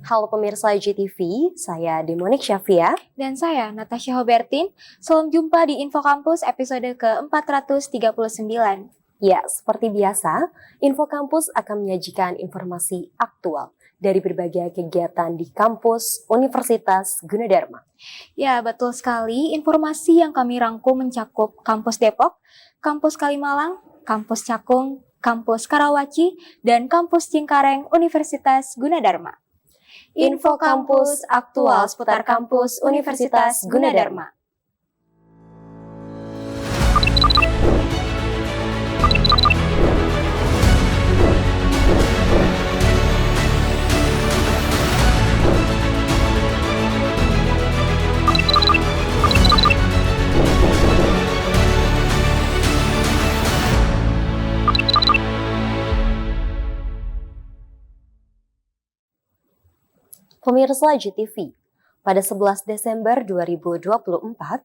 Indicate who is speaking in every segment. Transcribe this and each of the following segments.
Speaker 1: Halo pemirsa IGTV, saya Demonik Syafia.
Speaker 2: Dan saya, Natasha Hobertin. Salam jumpa di Info Kampus episode ke-439.
Speaker 1: Ya, seperti biasa, Info Kampus akan menyajikan informasi aktual dari berbagai kegiatan di kampus Universitas Gunadarma.
Speaker 2: Ya, betul sekali. Informasi yang kami rangkum mencakup Kampus Depok, Kampus Kalimalang, Kampus Cakung, Kampus Karawaci, dan Kampus Cengkareng Universitas Gunadarma.
Speaker 1: Info Kampus aktual seputar kampus Universitas Gunadarma. Pemirsa IGTV, pada 11 Desember 2024,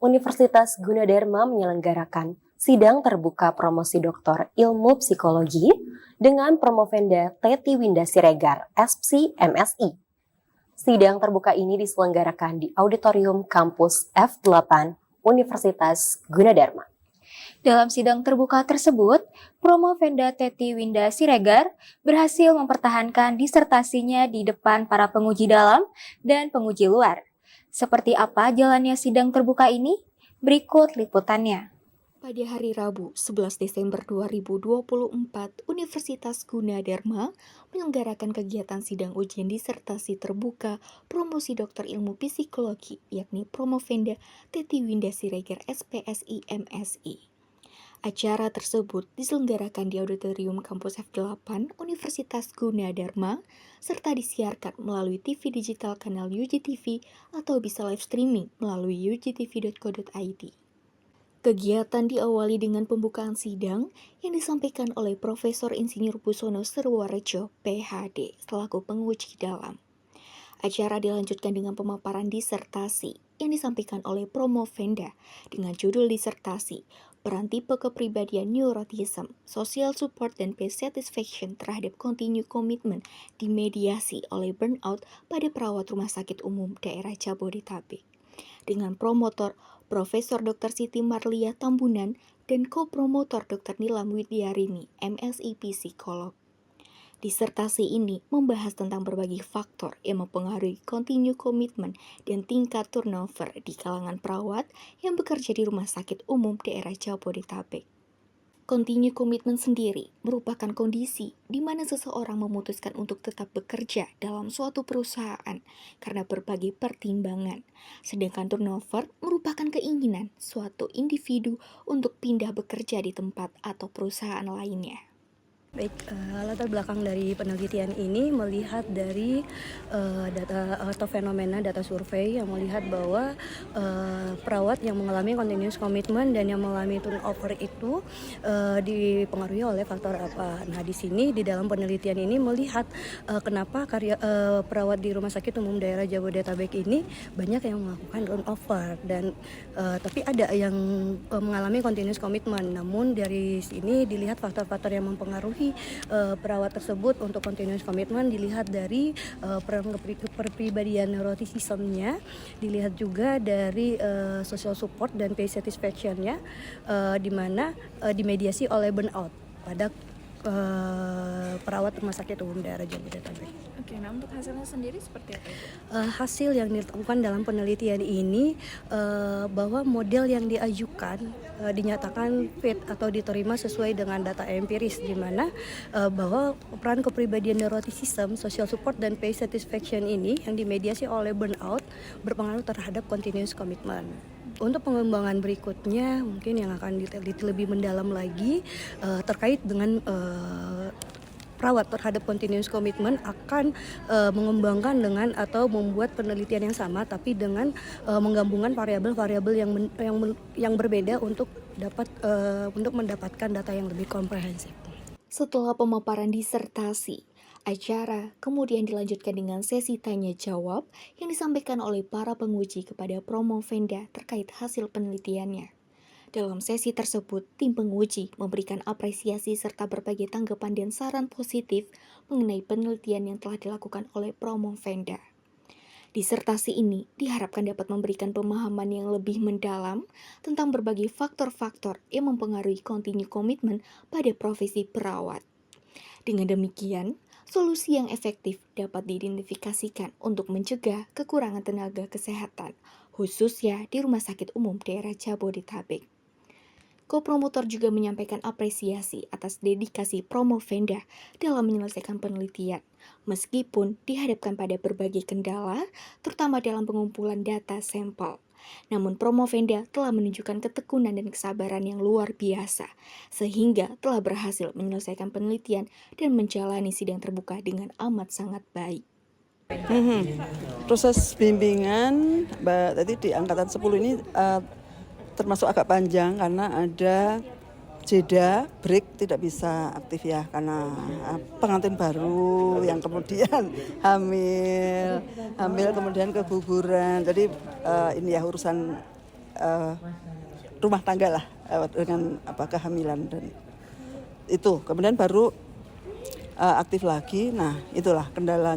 Speaker 1: Universitas Gunadarma menyelenggarakan sidang terbuka promosi doktor ilmu psikologi dengan Promovenda Teti Winda Siregar, SPSI MSI. Sidang terbuka ini diselenggarakan di Auditorium Kampus F8 Universitas Gunadarma.
Speaker 2: Dalam sidang terbuka tersebut, Promovenda Teti Winda Siregar berhasil mempertahankan disertasinya di depan para penguji dalam dan penguji luar. Seperti apa jalannya sidang terbuka ini? Berikut liputannya.
Speaker 3: Pada hari Rabu, 11 Desember 2024, Universitas Gunadarma menyelenggarakan kegiatan sidang ujian disertasi terbuka promosi doktor ilmu psikologi, yakni Promovenda Teti Winda Siregar SPSI MSI. Acara tersebut diselenggarakan di Auditorium Kampus F8 Universitas Gunadarma serta disiarkan melalui TV digital kanal UGTV atau bisa live streaming melalui ugtv.co.id. Kegiatan diawali dengan pembukaan sidang yang disampaikan oleh Profesor Insinyur Busono Serworejo, PhD, selaku penguji dalam. Acara dilanjutkan dengan pemaparan disertasi yang disampaikan oleh Promovenda dengan judul disertasi Peran Tipe Kepribadian Neuroticism, Social Support dan Patient Satisfaction terhadap Continue Commitment dimediasi oleh burnout pada perawat Rumah Sakit Umum Daerah Jabodetabek. Dengan promotor Profesor Dr. Siti Marlia Tambunan dan co-promotor Dr. Nilam Widyarini, MSI Psikolog. Disertasi ini membahas tentang berbagai faktor yang mempengaruhi continue commitment dan tingkat turnover di kalangan perawat yang bekerja di Rumah Sakit Umum Daerah Jabodetabek. Continue commitment sendiri merupakan kondisi di mana seseorang memutuskan untuk tetap bekerja dalam suatu perusahaan karena berbagai pertimbangan. Sedangkan turnover merupakan keinginan suatu individu untuk pindah bekerja di tempat atau perusahaan lainnya.
Speaker 4: Baik, latar belakang dari penelitian ini melihat dari data atau fenomena data survei yang melihat bahwa perawat yang mengalami continuous commitment dan yang mengalami turnover itu dipengaruhi oleh faktor apa. Nah, di sini di dalam penelitian ini melihat kenapa perawat di Rumah Sakit Umum Daerah Jabodetabek ini banyak yang melakukan turnover dan tapi ada yang mengalami continuous commitment. Namun dari sini dilihat faktor-faktor yang mempengaruhi perawat tersebut untuk continuous commitment dilihat dari peran kepribadian neuroticism-nya, dilihat juga dari social support dan patient satisfaction-nya, di mana dimediasi oleh burnout pada perawat Rumah Sakit Umum Daerah Jabodetabek.
Speaker 5: Oke, nah untuk hasilnya sendiri seperti apa itu?
Speaker 4: Hasil yang ditemukan dalam penelitian ini bahwa model yang diajukan dinyatakan fit atau diterima sesuai dengan data empiris, di mana bahwa peran kepribadian neuroticism, social support dan patient satisfaction ini yang dimediasi oleh burnout berpengaruh terhadap continuous commitment. Untuk pengembangan berikutnya mungkin yang akan diteliti lebih mendalam lagi terkait dengan perawat terhadap continuous commitment akan mengembangkan dengan atau membuat penelitian yang sama tapi dengan menggabungkan variabel-variabel yang berbeda untuk mendapatkan data yang lebih komprehensif.
Speaker 3: Setelah pemaparan disertasi, acara kemudian dilanjutkan dengan sesi tanya jawab yang disampaikan oleh para penguji kepada Promovenda terkait hasil penelitiannya. Dalam sesi tersebut, tim penguji memberikan apresiasi serta berbagai tanggapan dan saran positif mengenai penelitian yang telah dilakukan oleh Promovenda. Disertasi ini diharapkan dapat memberikan pemahaman yang lebih mendalam tentang berbagai faktor-faktor yang mempengaruhi continue komitmen pada profesi perawat. Dengan demikian, solusi yang efektif dapat diidentifikasikan untuk mencegah kekurangan tenaga kesehatan, khususnya di Rumah Sakit Umum Daerah Jabodetabek. Kopromotor juga menyampaikan apresiasi atas dedikasi Promovenda dalam menyelesaikan penelitian, meskipun dihadapkan pada berbagai kendala, terutama dalam pengumpulan data sampel. Namun Promovenda telah menunjukkan ketekunan dan kesabaran yang luar biasa, sehingga telah berhasil menyelesaikan penelitian dan menjalani sidang terbuka dengan amat sangat baik.
Speaker 6: Proses bimbingan tadi di angkatan 10 ini termasuk agak panjang karena ada jeda, break, tidak bisa aktif ya karena pengantin baru yang kemudian hamil kemudian keguguran. Jadi ini ya urusan rumah tangga lah dengan kehamilan dan itu kemudian baru aktif lagi. Nah itulah kendala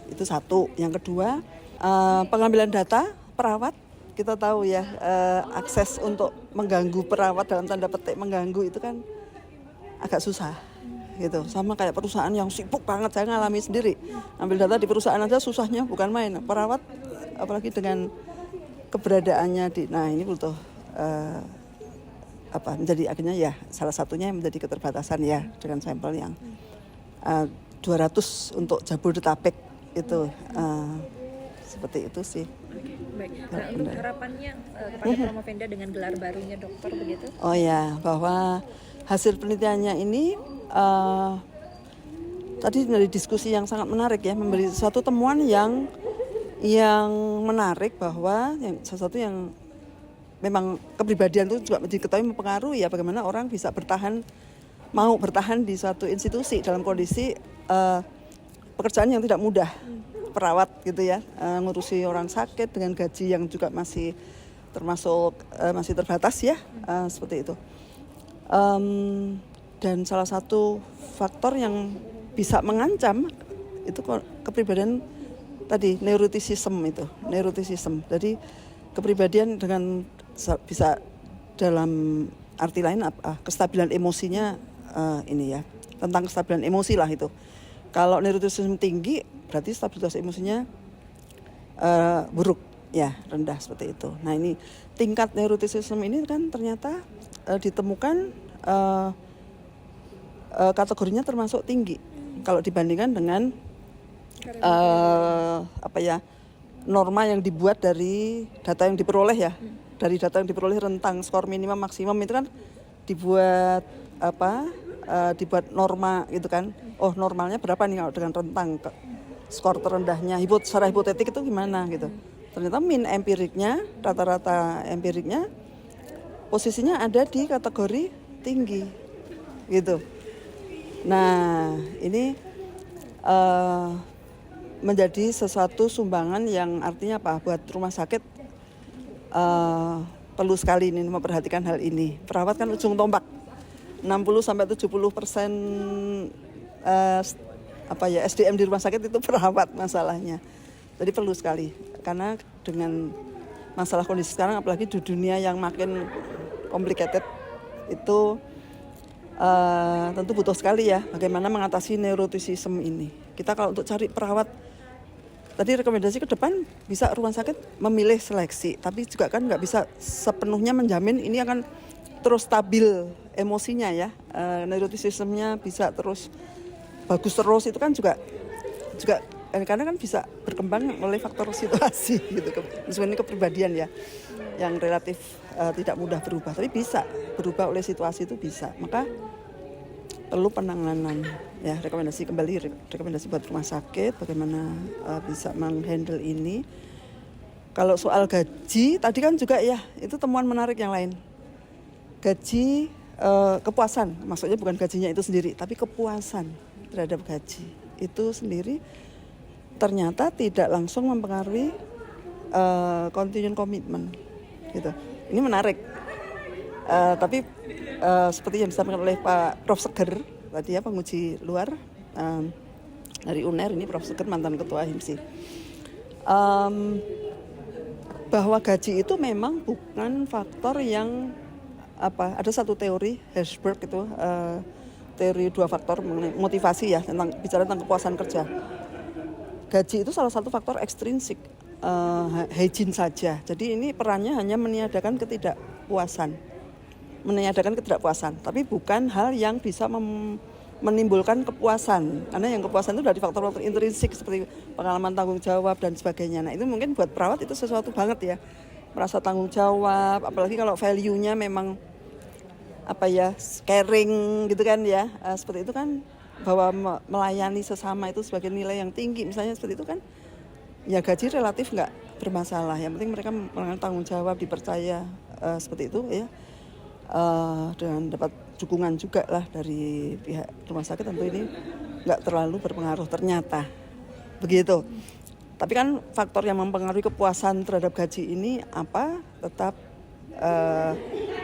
Speaker 6: itu satu. Yang kedua pengambilan data perawat. Kita tahu ya akses untuk mengganggu perawat dalam tanda petik mengganggu itu kan agak susah gitu. Sama kayak perusahaan yang sibuk banget, saya ngalami sendiri. Ambil data di perusahaan aja susahnya bukan main. Perawat apalagi dengan keberadaannya nah ini butuh menjadi akhirnya ya salah satunya menjadi keterbatasan ya dengan sampel yang 200 untuk Jabodetabek itu seperti itu sih.
Speaker 5: Baik. Nah, untuk harapannya kepada Promovenda dengan gelar barunya dokter begitu?
Speaker 6: Oh ya, bahwa hasil penelitiannya ini tadi dari diskusi yang sangat menarik ya, memberi suatu temuan yang menarik bahwa sesuatu yang memang kepribadian itu juga diketahui mempengaruhi ya bagaimana orang bisa mau bertahan di suatu institusi dalam kondisi pekerjaan yang tidak mudah. Perawat gitu ya, ngurusi orang sakit dengan gaji yang juga masih termasuk masih terbatas ya, seperti itu. Dan salah satu faktor yang bisa mengancam itu kepribadian tadi neuroticism. Jadi kepribadian dengan bisa dalam arti lain kestabilan emosinya ini ya, tentang kestabilan emosi lah itu. Kalau neuroticism tinggi berarti stabilitas emosinya buruk ya, rendah seperti itu. Nah ini tingkat neuroticism ini kan ternyata ditemukan kategorinya termasuk tinggi kalau dibandingkan dengan norma yang dibuat dari data yang diperoleh ya. Dari data yang diperoleh rentang skor minimum maksimum itu kan dibuat dibuat norma gitu kan. Oh normalnya berapa nih kalau dengan rentang skor terendahnya secara hipotetik itu gimana gitu. Ternyata rata-rata empiriknya posisinya ada di kategori tinggi gitu. Nah ini menjadi sesuatu sumbangan yang artinya apa buat rumah sakit perlu sekali ini memperhatikan hal ini. Perawat kan ujung tombak 60-70% SDM di rumah sakit itu perawat masalahnya. Jadi perlu sekali karena dengan masalah kondisi sekarang apalagi di dunia yang makin complicated itu tentu butuh sekali ya bagaimana mengatasi neuroticism ini. Kita kalau untuk cari perawat tadi rekomendasi ke depan bisa rumah sakit memilih seleksi, tapi juga kan nggak bisa sepenuhnya menjamin ini akan terus stabil emosinya ya, neuroticismnya bisa terus bagus terus itu kan juga karena kan bisa berkembang oleh faktor situasi gitu. Sebenarnya kepribadian ya yang relatif tidak mudah berubah, tapi bisa berubah oleh situasi itu bisa. Maka perlu penanganan ya, rekomendasi buat rumah sakit bagaimana bisa menghandle ini. Kalau soal gaji tadi kan juga ya itu temuan menarik yang lain. Gaji kepuasan, maksudnya bukan gajinya itu sendiri, tapi kepuasan terhadap gaji itu sendiri ternyata tidak langsung mempengaruhi continuing commitment gitu. Ini menarik Tapi seperti yang disampaikan oleh Pak Prof. Seger tadi ya, penguji luar dari UNER, ini Prof. Seger mantan ketua HIMSI, bahwa gaji itu memang bukan faktor yang ada satu teori Herzberg itu, teori 2 faktor mengenai motivasi ya, bicara tentang kepuasan kerja. Gaji itu salah satu faktor ekstrinsik, hygiene saja. Jadi ini perannya hanya meniadakan ketidakpuasan, tapi bukan hal yang bisa menimbulkan kepuasan. Karena yang kepuasan itu dari faktor-faktor intrinsik seperti pengalaman tanggung jawab dan sebagainya. Nah itu mungkin buat perawat itu sesuatu banget ya, merasa tanggung jawab, apalagi kalau value-nya memang caring gitu kan ya, seperti itu kan, bahwa melayani sesama itu sebagai nilai yang tinggi misalnya, seperti itu kan ya, gaji relatif nggak bermasalah, yang penting mereka melakukan tanggung jawab, dipercaya, seperti itu ya, dan dapat dukungan juga lah dari pihak rumah sakit. Tentu ini nggak terlalu berpengaruh ternyata begitu. Tapi kan faktor yang mempengaruhi kepuasan terhadap gaji ini tetap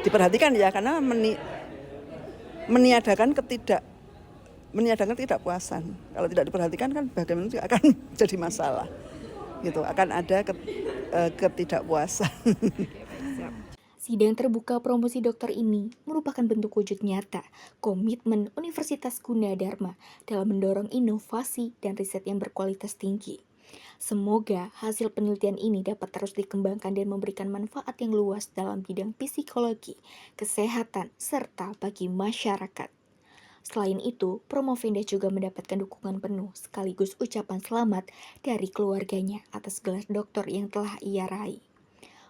Speaker 6: diperhatikan ya, karena meniadakan ketidakpuasan. Kalau tidak diperhatikan kan bagaimana juga akan jadi masalah gitu, akan ada ketidakpuasan.
Speaker 3: Sidang terbuka promosi dokter ini merupakan bentuk wujud nyata komitmen Universitas Gunadarma dalam mendorong inovasi dan riset yang berkualitas tinggi. Semoga hasil penelitian ini dapat terus dikembangkan dan memberikan manfaat yang luas dalam bidang psikologi, kesehatan, serta bagi masyarakat. Selain itu, Promovenda juga mendapatkan dukungan penuh sekaligus ucapan selamat dari keluarganya atas gelar doktor yang telah ia raih.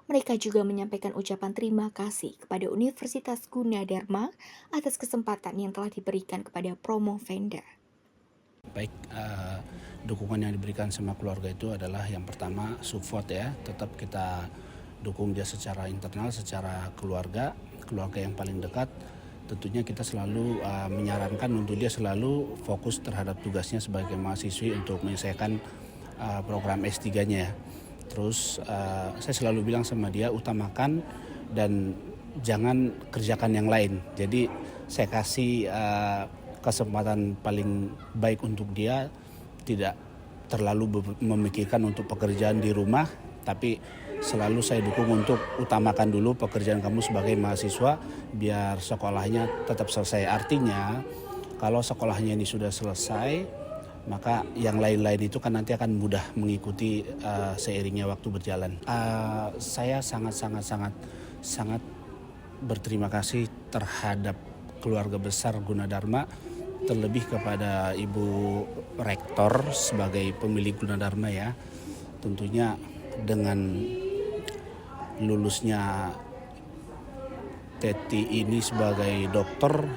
Speaker 3: Mereka juga menyampaikan ucapan terima kasih kepada Universitas Gunadarma atas kesempatan yang telah diberikan kepada Promovenda.
Speaker 7: Baik, dukungan yang diberikan sama keluarga itu adalah yang pertama support ya, tetap kita dukung dia secara internal, secara keluarga yang paling dekat. Tentunya kita selalu menyarankan untuk dia selalu fokus terhadap tugasnya sebagai mahasiswi untuk menyelesaikan program S3-nya ya. Terus saya selalu bilang sama dia, utamakan dan jangan kerjakan yang lain. Jadi saya kasih kesempatan paling baik untuk dia, tidak terlalu memikirkan untuk pekerjaan di rumah, tapi selalu saya dukung untuk utamakan dulu pekerjaan kamu sebagai mahasiswa biar sekolahnya tetap selesai. Artinya kalau sekolahnya ini sudah selesai, maka yang lain-lain itu kan nanti akan mudah mengikuti seiringnya waktu berjalan. Saya sangat berterima kasih terhadap keluarga besar Gunadarma, terlebih kepada Ibu Rektor sebagai pemilik Gunadarma ya. Tentunya dengan lulusnya Teti ini sebagai dokter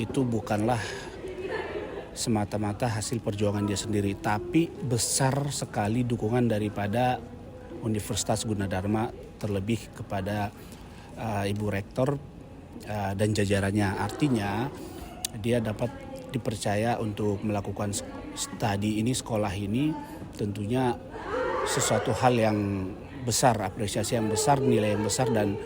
Speaker 7: itu bukanlah semata-mata hasil perjuangan dia sendiri, tapi besar sekali dukungan daripada Universitas Gunadarma, terlebih kepada Ibu Rektor dan jajarannya. Artinya dia dapat dipercaya untuk melakukan studi ini, sekolah ini, tentunya sesuatu hal yang besar, apresiasi yang besar, nilai yang besar, dan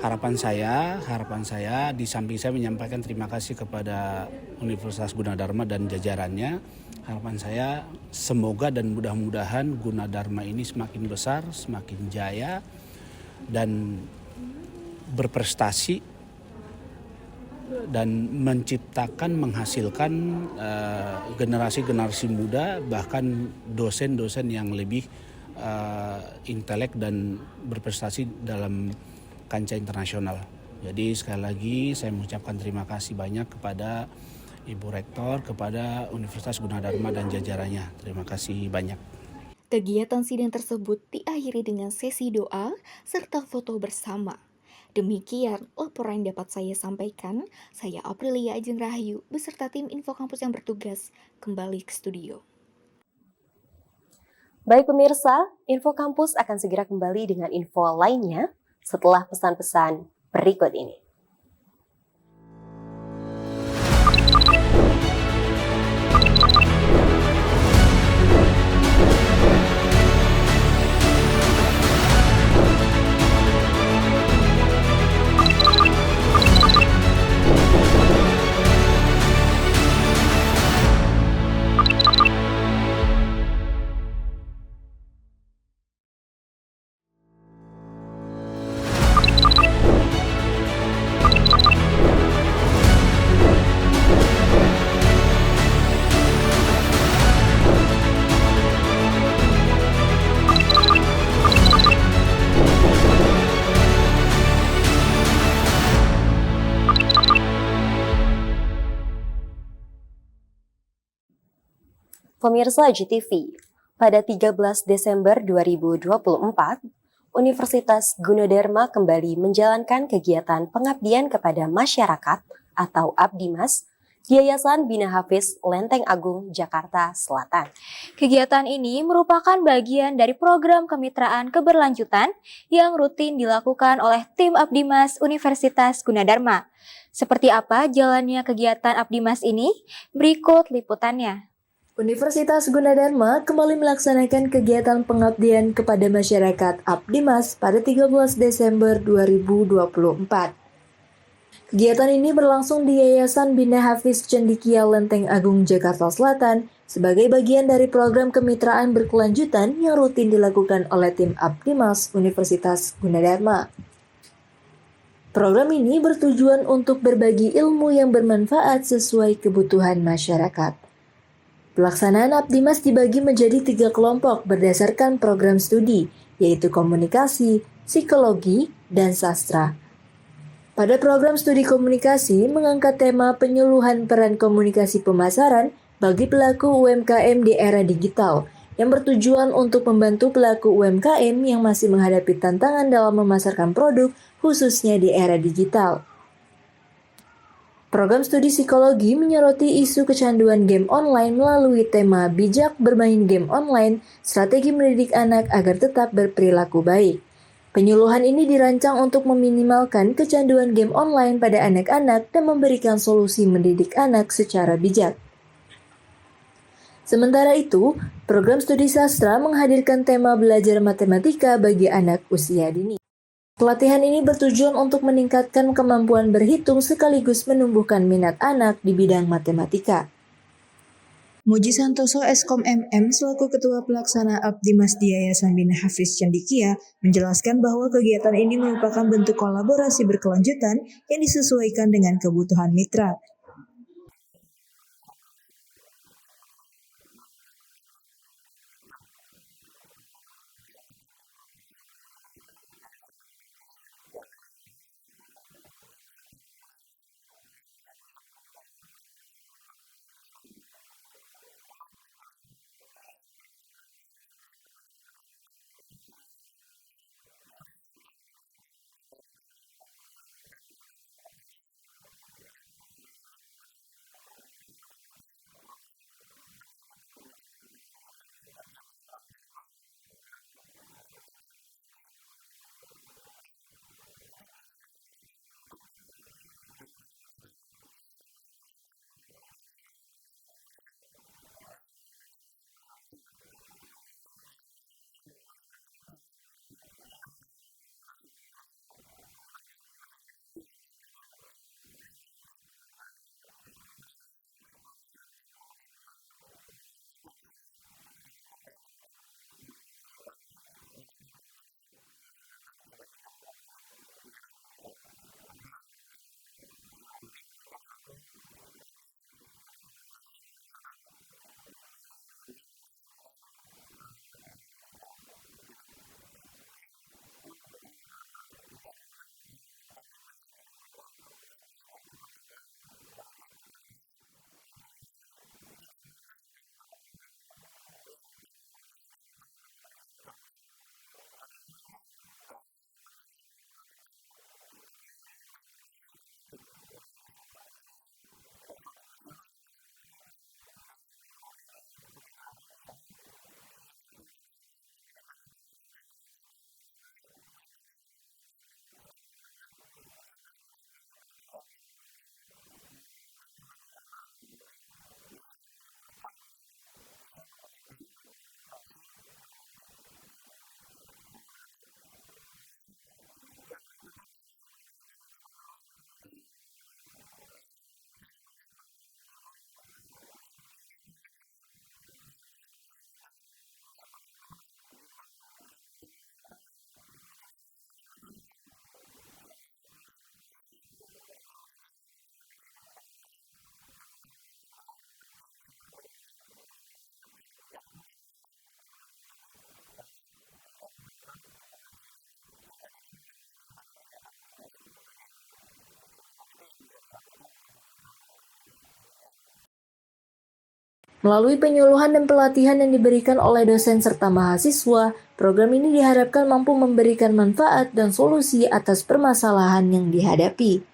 Speaker 7: harapan saya di samping saya menyampaikan terima kasih kepada Universitas Gunadarma dan jajarannya, harapan saya semoga dan mudah-mudahan Gunadarma ini semakin besar, semakin jaya dan berprestasi dan menghasilkan generasi-generasi muda, bahkan dosen-dosen yang lebih intelek dan berprestasi dalam kancah internasional. Jadi sekali lagi saya mengucapkan terima kasih banyak kepada Ibu Rektor, kepada Universitas Gunadarma dan jajarannya. Terima kasih banyak.
Speaker 3: Kegiatan sidang tersebut diakhiri dengan sesi doa serta foto bersama. Demikian laporan yang dapat saya sampaikan. Saya Aprilia Ajeng Rahayu beserta tim Info Kampus yang bertugas kembali ke studio.
Speaker 1: Baik pemirsa, Info Kampus akan segera kembali dengan info lainnya setelah pesan-pesan berikut ini. Pemirsa GTV, pada 13 Desember 2024, Universitas Gunadarma kembali menjalankan kegiatan pengabdian kepada masyarakat atau Abdimas di Yayasan Bina Hafiz Lenteng Agung, Jakarta Selatan.
Speaker 2: Kegiatan ini merupakan bagian dari program kemitraan keberlanjutan yang rutin dilakukan oleh tim Abdimas Universitas Gunadarma. Seperti apa jalannya kegiatan Abdimas ini? Berikut liputannya.
Speaker 8: Universitas Gunadarma kembali melaksanakan kegiatan pengabdian kepada masyarakat Abdimas pada 13 Desember 2024. Kegiatan ini berlangsung di Yayasan Bina Hafiz Cendekia Lenteng Agung, Jakarta Selatan sebagai bagian dari program kemitraan berkelanjutan yang rutin dilakukan oleh tim Abdimas Universitas Gunadarma. Program ini bertujuan untuk berbagi ilmu yang bermanfaat sesuai kebutuhan masyarakat. Pelaksanaan Abdimas dibagi menjadi 3 kelompok berdasarkan program studi, yaitu komunikasi, psikologi, dan sastra. Pada program studi komunikasi mengangkat tema penyuluhan peran komunikasi pemasaran bagi pelaku UMKM di era digital, yang bertujuan untuk membantu pelaku UMKM yang masih menghadapi tantangan dalam memasarkan produk, khususnya di era digital. Program studi psikologi menyoroti isu kecanduan game online melalui tema bijak bermain game online, strategi mendidik anak agar tetap berperilaku baik. Penyuluhan ini dirancang untuk meminimalkan kecanduan game online pada anak-anak dan memberikan solusi mendidik anak secara bijak. Sementara itu, program studi sastra menghadirkan tema belajar matematika bagi anak usia dini. Pelatihan ini bertujuan untuk meningkatkan kemampuan berhitung sekaligus menumbuhkan minat anak di bidang matematika.
Speaker 9: Muji Santoso Eskom MM selaku Ketua Pelaksana Abdimas di Yayasan Bina Hafiz Cendekia menjelaskan bahwa kegiatan ini merupakan bentuk kolaborasi berkelanjutan yang disesuaikan dengan kebutuhan mitra.
Speaker 8: Melalui penyuluhan dan pelatihan yang diberikan oleh dosen serta mahasiswa, program ini diharapkan mampu memberikan manfaat dan solusi atas permasalahan yang dihadapi.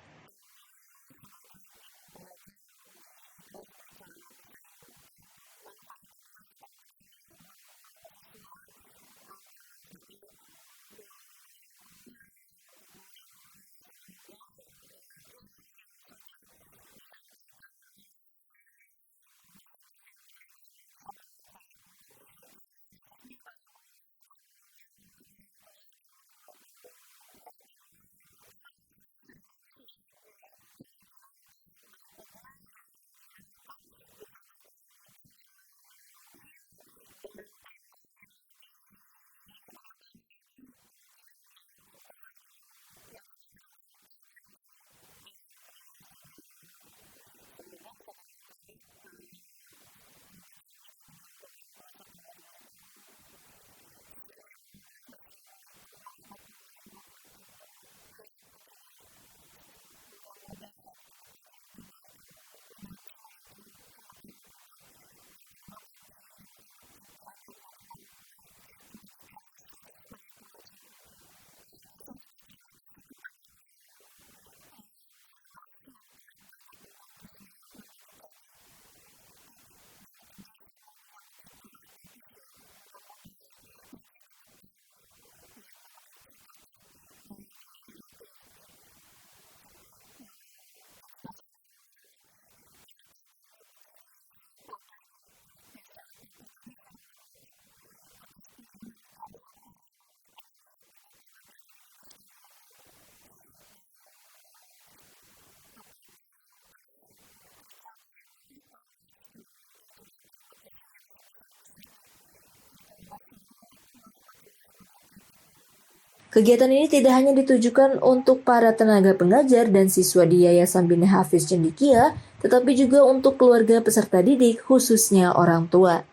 Speaker 8: Kegiatan ini tidak hanya ditujukan untuk para tenaga pengajar dan siswa di Yayasan Bina Hafiz Cendekia, tetapi juga untuk keluarga peserta didik, khususnya orang tua.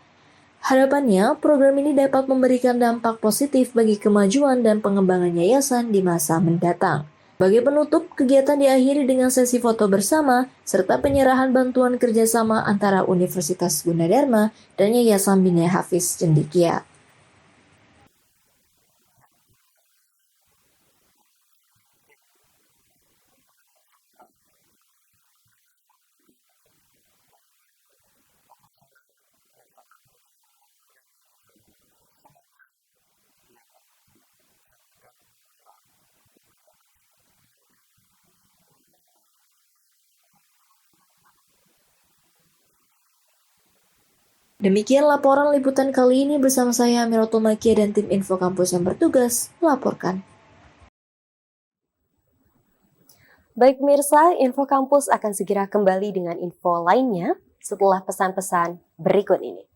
Speaker 8: Harapannya, program ini dapat memberikan dampak positif bagi kemajuan dan pengembangan yayasan di masa mendatang. Sebagai penutup, kegiatan diakhiri dengan sesi foto bersama, serta penyerahan bantuan kerjasama antara Universitas Gunadarma dan Yayasan Bina Hafiz Cendekia. Demikian laporan liputan kali ini bersama saya Amiratul Makia dan tim Info Kampus yang bertugas melaporkan.
Speaker 1: Baik pemirsa, Info Kampus akan segera kembali dengan info lainnya setelah pesan-pesan berikut ini.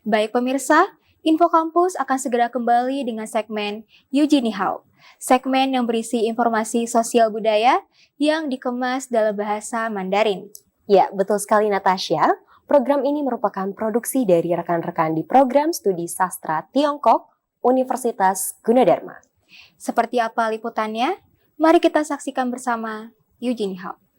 Speaker 2: Baik pemirsa, Info Kampus akan segera kembali dengan segmen Yuji Ni Hao. Segmen yang berisi informasi sosial budaya yang dikemas dalam bahasa Mandarin.
Speaker 1: Ya, betul sekali Natasha. Program ini merupakan produksi dari rekan-rekan di Program Studi Sastra Tiongkok Universitas Gunadarma.
Speaker 2: Seperti apa liputannya? Mari kita saksikan bersama Yuji Ni Hao.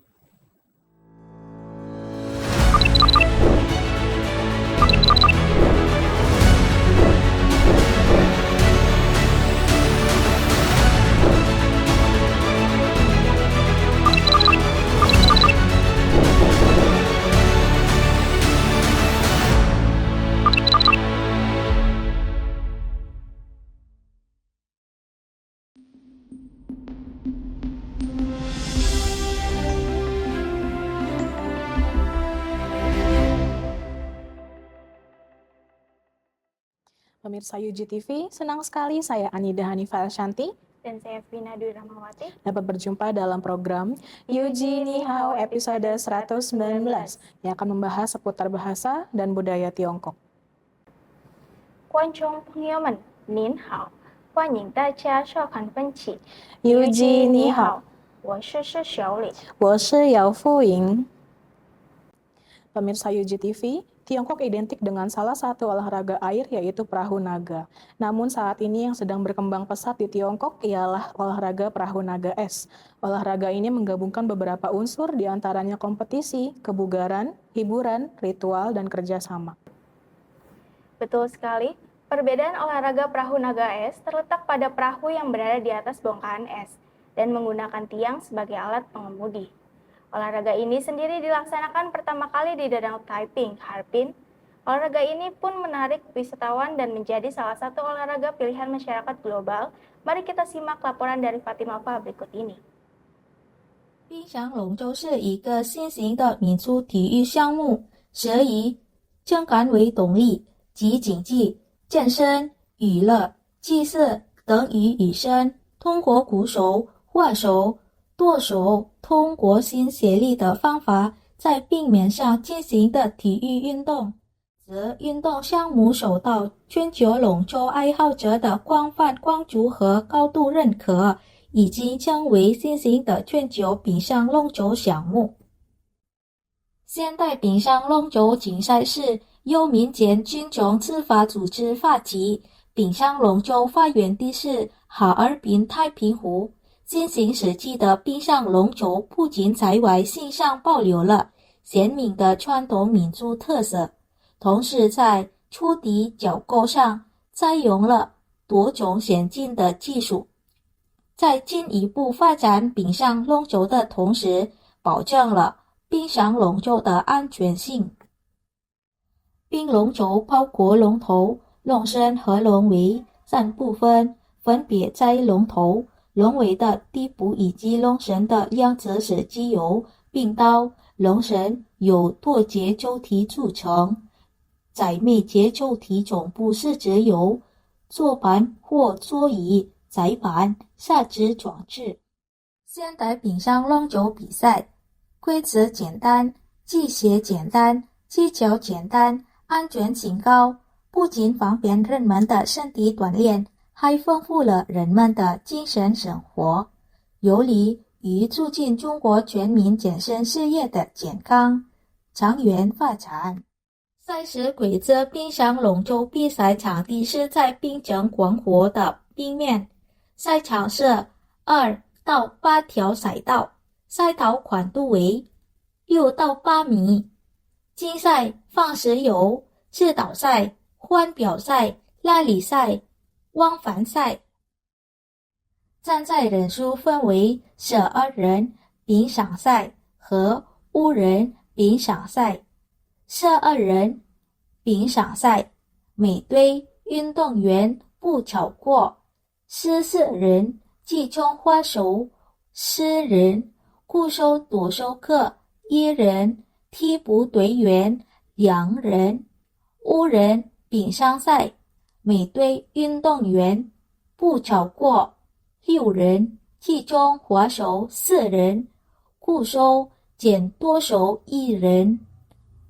Speaker 10: Pemirsa UGTV, senang sekali saya Anida Hanifah Elshanti
Speaker 11: dan saya Vina Dwi Rahmawati
Speaker 10: dapat berjumpa dalam program Yuji Ni Hao episode 119 yang akan membahas seputar bahasa dan budaya Tiongkok.
Speaker 11: 观众朋友们，您好，欢迎大家收看本期
Speaker 10: Yuji Ni Hao，
Speaker 11: 我是小李，
Speaker 10: 我是姚富莹。Pemirsa UGTV, Tiongkok identik dengan salah satu olahraga air yaitu perahu naga. Namun saat ini yang sedang berkembang pesat di Tiongkok ialah olahraga perahu naga es. Olahraga ini menggabungkan beberapa unsur diantaranya kompetisi, kebugaran, hiburan, ritual, dan kerjasama.
Speaker 11: Betul sekali, perbedaan olahraga perahu naga es terletak pada perahu yang berada di atas bongkahan es dan menggunakan tiang sebagai alat pengemudi. Olahraga ini sendiri dilaksanakan pertama kali di Danau Taiping, Harbin. Olahraga ini pun menarik wisatawan dan menjadi salah satu olahraga pilihan masyarakat global. Mari kita simak laporan dari Fatima Fa berikut ini.
Speaker 12: 冰上龙舟是一个新型的民族体育项目，蛇以情感为动力及竞技、健身、娱乐、祭祀等于与生，通过鼓手、画手、舵手通过新协力的方法在冰面上进行的体育运动。此运动项目受到全球龙舟爱好者的广泛关注和高度认可，已经成为新型的全球冰上龙舟项目。现代冰上龙舟竞赛是由民间群众自发组织发起，冰上龙舟发源地是哈尔滨太平湖。进行实际的冰上龙舟不仅在外形上保留了鲜明的传统民族特色，同时在触底脚构上采用了多种先进的技术，在进一步发展冰上龙舟的同时，保证了冰上龙舟的安全性。冰龙舟包括龙头、龙身和龙尾三部分，分别在龙头、龙尾的底部以及龙身的两侧是机由并刀，龙身由多节球体组成，在每节球体总部是只有坐板或座椅、载板、下肢装置。现代冰上龙舟比赛规则简单，器械简单，技巧简单，安全性高，不仅方便人们的身体锻炼，还丰富了人们的精神生活，有利于促进中国全民健身事业的健康长远发展。赛事规则：冰上龙舟比赛场地是在冰城广阔的冰面，赛场是2到8条赛道，赛道宽度为6到8米。竞赛方式有指导赛、换表赛、拉力赛、往返赛。参赛人数分为12人冰上赛和5人冰上赛。12人冰上赛，每队运动员不超过14人，其中划手10人，鼓手、舵手各1人，替补队员2人。5人冰上赛，每队运动员不超过6人，其中划手4人，鼓手兼舵手1人，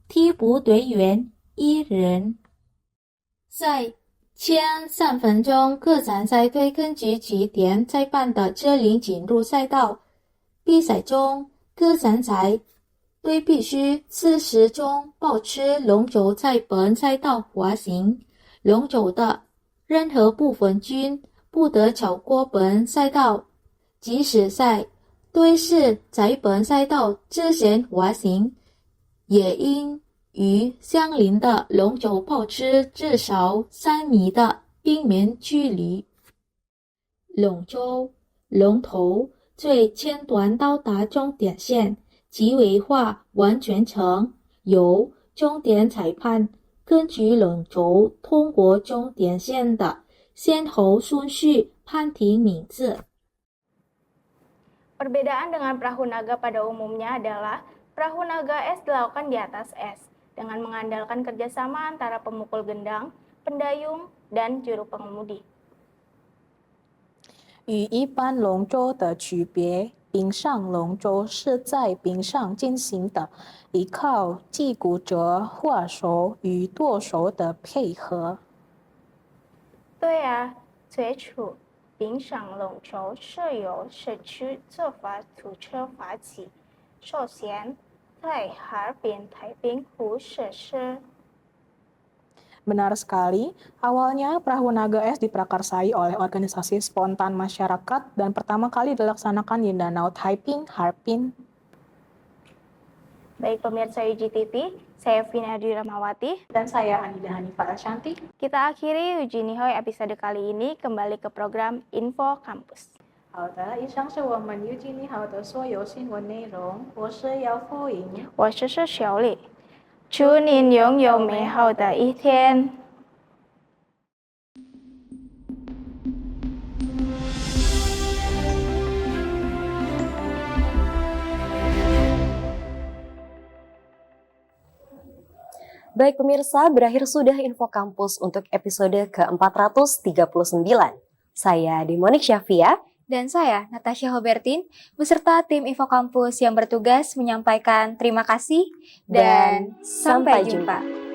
Speaker 12: 替补队员1人。赛前3分钟，各参赛队根据起点裁判的指令进入赛道。比赛中，各参赛队必须自始终保持龙舟在本赛道滑行，龙舟的任何部分均不得超过本赛道。即使赛队是在本赛道之前滑行，也应与相邻的龙舟保持至少3米的冰面距离。龙舟龙头最前端到达终点线，其尾划完全程，由终点裁判根据龙舟通过终点线的先后顺序判定名字。
Speaker 11: Perbedaan dengan perahu naga pada umumnya adalah perahu naga es dilakukan di atas es dengan mengandalkan kerjasama antara pemukul gendang, pendayung, dan juru pengemudi.
Speaker 10: 与一般龙舟的区别，冰上龙舟是在冰上进行的，依靠击鼓者划手与舵手的配合。
Speaker 11: 对啊，最初冰上龙舟是由市区执法组织发起，首先在哈尔滨太平湖实施。
Speaker 10: Benar sekali, awalnya Perahu Naga Es diprakarsai oleh organisasi spontan masyarakat dan pertama kali dilaksanakan di Danau Taiping, Harbin.
Speaker 11: Baik pemirsa UGTV, saya Vina Dwi Ramawati
Speaker 10: Dan saya Anida Hanifah Elsyanti.
Speaker 11: Kita akhiri Uji Nihoi episode kali ini kembali ke program Info Kampus.
Speaker 10: 好的，以上是我们预计你好的所有新闻内容，我是姚富莹。
Speaker 11: 我是小李，祝您拥有美好的一天。
Speaker 1: Baik pemirsa, berakhir sudah Info Kampus untuk episode ke-439. Saya Demonik Syafia.
Speaker 2: Dan saya, Natasha Hobertin, beserta tim Info Kampus yang bertugas menyampaikan terima kasih dan sampai jumpa.